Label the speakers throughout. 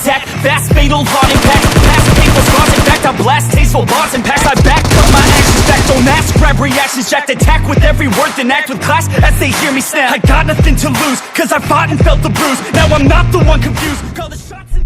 Speaker 1: attack, fast, fatal, hard impact. Past painful scars, in fact, I blast tasteful bars and packs. I back up my actions back, don't ask, grab reactions jacked. Attack with every word, then act with class as they hear me snap. I got nothing to lose, cause I fought and felt the bruise. Now I'm not the one confused. Call the shots and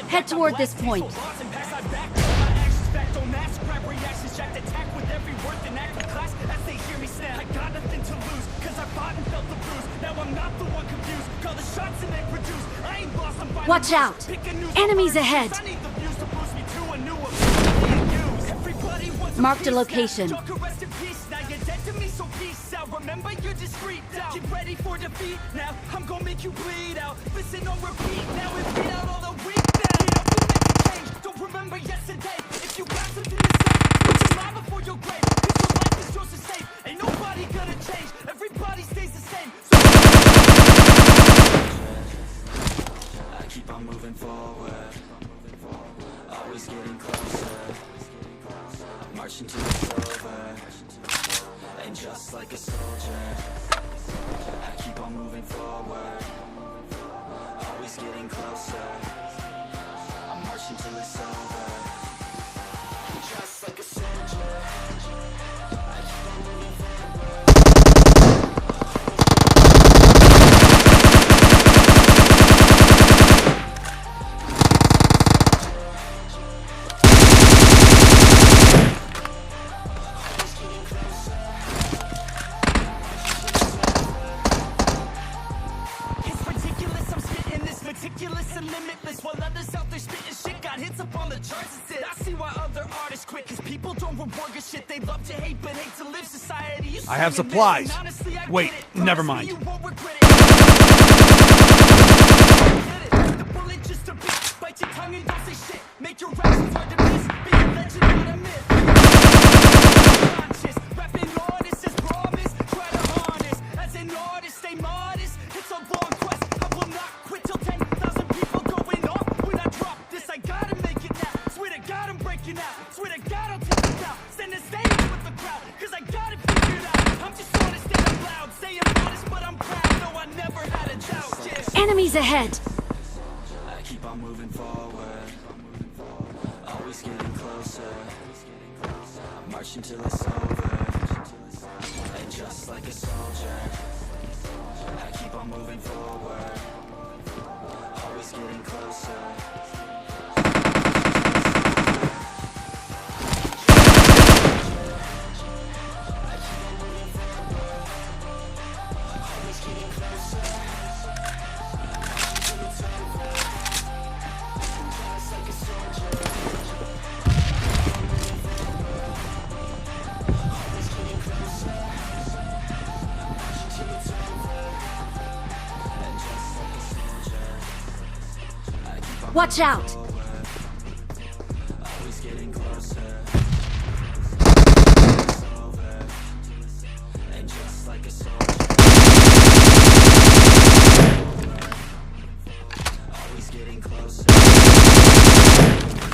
Speaker 2: head toward this point. Watch out! Enemies ahead! Marked a location.
Speaker 1: Remember you're discreet now. Get ready for defeat now. I'm gonna make you bleed out. Listen on repeat now and beat out all the weak now. You make a change. Don't remember yesterday. If you got something to say, put your mind before your grave. Cause your life is yours to save. Ain't nobody gonna change. Everybody stays the same. So I keep on moving forward. Always getting closer. I'm marching till it's over. And just like a soldier, I keep on moving forward, always getting closer. I'm marching till it's over. Just like a soldier, I keep on moving forward. Meticulous and limitless, while others out there spitting shit got hits up on the charts. It's it. I see why other artists quit, cause people don't reward good shit. They love to hate but hate to live. Society,
Speaker 3: I have supplies.
Speaker 1: Honestly,
Speaker 3: Wait, never mind.
Speaker 1: You won't regret it. The bullet just a bit. Bite your tongue and don't say shit. Make your actions hard to miss. Be a legend, not a myth. Conscious, rapping artist is promise. Try to harness. As an artist, stay modest. It's a long quest. I will not quit till 10,000 people going off. When I drop this, I gotta make it now. Swear to God, I'm breaking out. Swear to God, I'll take it down. Stand the stage with the crowd, cause I got it figured out. I'm just honest and I'm loud. Say I'm honest, but I'm proud. No, I never had a doubt. Yeah.
Speaker 2: Enemies ahead!
Speaker 1: I keep on moving forward, always getting closer. I'm marching till it's over. And just like a soldier, I keep on moving forward, always getting closer.
Speaker 2: Watch out!
Speaker 1: Always getting closer. And just like a soldier, always getting closer.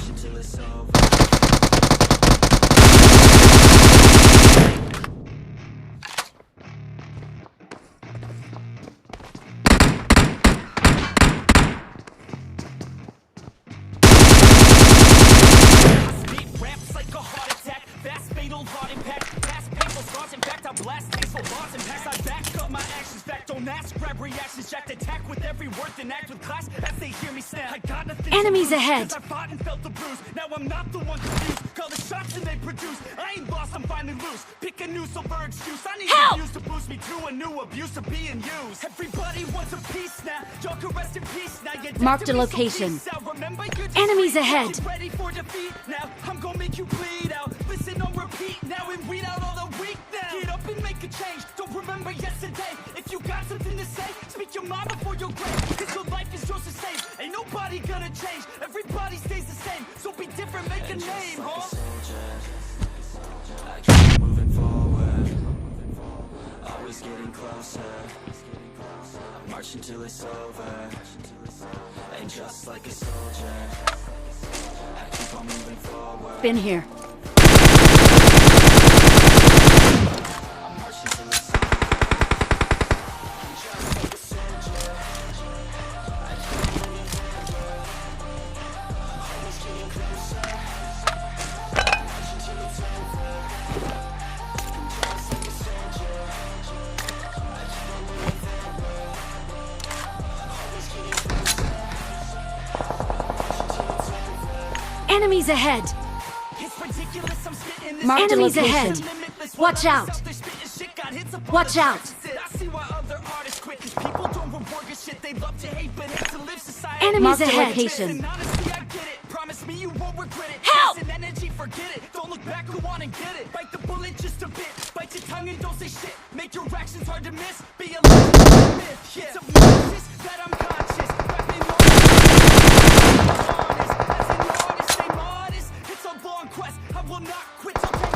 Speaker 1: Until it's over.
Speaker 2: Enemies ahead!
Speaker 1: I fought and felt the bruise. Now I'm not the one confused. Call the shots and they produce. I ain't lost, I'm finally loose. Pick a new silver excuse. I need
Speaker 2: Help!
Speaker 1: abuse to boost me to a new abuse of being used. Everybody wants a piece now. Y'all can rest in peace now. You're dead
Speaker 2: Marked
Speaker 1: to
Speaker 2: a
Speaker 1: me, so
Speaker 2: location.
Speaker 1: peace out. Remember you're just
Speaker 2: Enemies
Speaker 1: free.
Speaker 2: ahead!
Speaker 1: Get ready for defeat now. I'm gonna make you bleed out. Listen on repeat now and weed out all the weak now. Get up and make a change. Don't remember yesterday. If you got something to say, speak your mind before your grave. Cause your life is yours to save. Ain't nobody gonna change. Everybody stays the same. So be different, make a name, huh? keep on moving forward, always getting closer. I'm marching till it's over, and just like a soldier, I keep on moving forward.
Speaker 2: Been here.
Speaker 1: I'm marching till it's over, just like a soldier. I keep on moving forward, always getting closer. I'm marching till it's over, just like a soldier. I keep on moving forward, always getting closer.
Speaker 2: Enemies ahead.
Speaker 3: It's ridiculous, I'm spitting this
Speaker 2: Marked a
Speaker 3: Enemies
Speaker 2: location.
Speaker 3: limitless.
Speaker 2: Watch out.
Speaker 3: They're spitting shit, got hits upon
Speaker 2: Watch
Speaker 3: the
Speaker 2: out.
Speaker 3: tracks. I see why other artists quit, 'cause people don't reward good shit. They love to hate, but hate to live society.
Speaker 2: Enemies
Speaker 3: Marked a
Speaker 2: ahead.
Speaker 3: location. And honestly, I get it. Promise me you won't regret it.
Speaker 2: Help!
Speaker 3: Listen, energy, forget it. Don't look back, go on and get it. Bite the bullet just a bit. Bite your tongue and don't say shit. Make your actions hard to miss. Be a legend, not a myth. It's obnoxious that I'm conscious. Rapping on honest. As an artist, stay modest. It's a long quest. I will not quit till 10,000.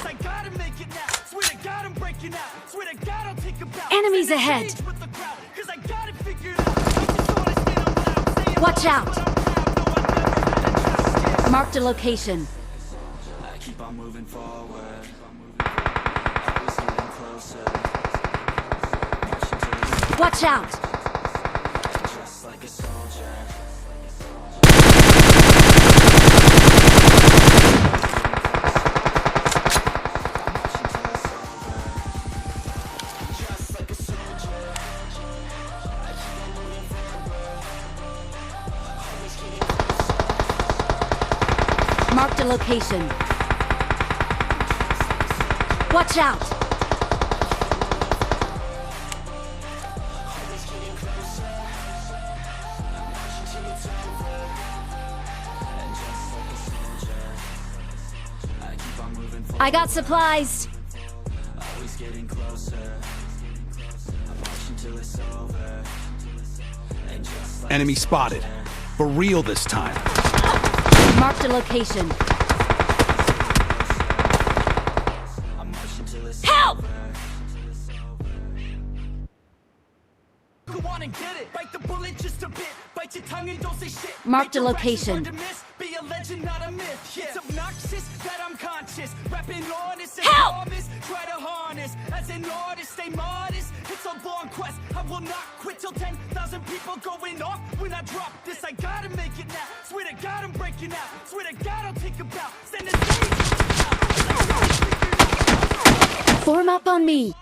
Speaker 3: I gotta make it now. Swear to God, I'm breaking out. Swear to God, I'll take a bow.
Speaker 2: Enemies
Speaker 3: Stand
Speaker 2: ahead.
Speaker 3: stage with the crowd, 'cause I got it figured out. I just wanna stand out loud, saying
Speaker 2: Watch out.
Speaker 3: but I'm proud. No, I never had a chance.
Speaker 2: Marked a location.
Speaker 1: I keep on moving forward, always getting closer. Marching till it's over,
Speaker 2: Watch out.
Speaker 1: just like a soldier. Marching till it's over, just like a soldier. I keep on moving forward, always getting closer.
Speaker 2: Marked a location. Watch out. I got supplies.
Speaker 1: Always getting closer. I'm marching till it's over. And just like
Speaker 4: Enemy spotted. For real this time.
Speaker 2: Marked a location.
Speaker 1: I'm marching till it's
Speaker 2: Help!
Speaker 1: over.
Speaker 3: Go on and get it. Bite the bullet just a bit. Bite your tongue and don't say shit.
Speaker 2: Marked a
Speaker 3: Make your actions
Speaker 2: location.
Speaker 3: hard to miss. Be a legend, not a myth. It's obnoxious that I'm conscious. Rapping honest and
Speaker 2: Help!
Speaker 3: promise. Try to harness. As an artist, stay modest. It's a long quest. I will not quit till 10,000 people going off. When I drop this, I gotta make it now. Swear to God, I'm breaking out. Swear to God, I'll take a bow. Stand the stage.
Speaker 2: Form up on me.